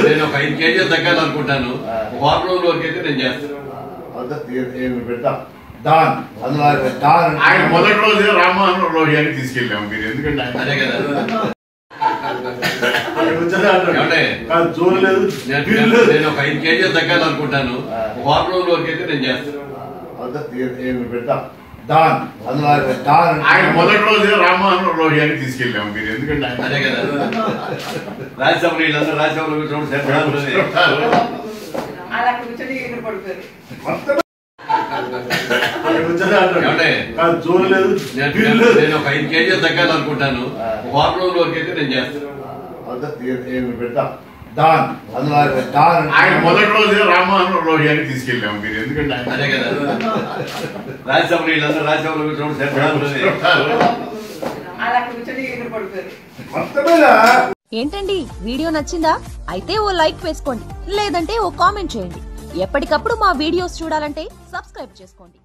నేను ఒక 5 కేజీలు తగ్గాలనుకుంటాను. వారం రోజుల వరకు అయితే నేను చేస్తాను. ఆయన మొదటి రోజు రామ్మోహన్ లోహియాని తీసుకెళ్ళాము. మీరు ఎందుకంటే అదే కదా నేను ఒక 5 కేజీలు తగ్గాలనుకుంటాను. వారం రోజుల వరకు అయితే నేను చేస్తాను. ఆయన మొదటి రోజు రామ్మోహన్ లోహియాని తీసుకెళ్ళాము. మీరు ఎందుకంటే అదే కదా రాజ్యసభలో వీళ్ళందరూ రాజ్యసభలో నేను ఒక 5 కేజీలు తగ్గాలనుకుంటాను. వారం రోజుల వరకు అయితే నేను చేస్తాను. ఆయన మొదటి రోజు రామ్మోహన్ లోహియాని తీసుకెళ్ళాము. మీరు ఎందుకంటే అదే కదా రాజ్యసభలో వీళ్ళందరూ రాజ్యసభలో ఏంటండి వీడియో నచ్చిందా? అయితే ఓ లైక్ వేసుకోండి, లేదంటే ఓ కామెంట్ చేయండి. ఎప్పటికప్పుడు మా వీడియోస్ చూడాలంటే సబ్స్క్రైబ్ చేసుకోండి.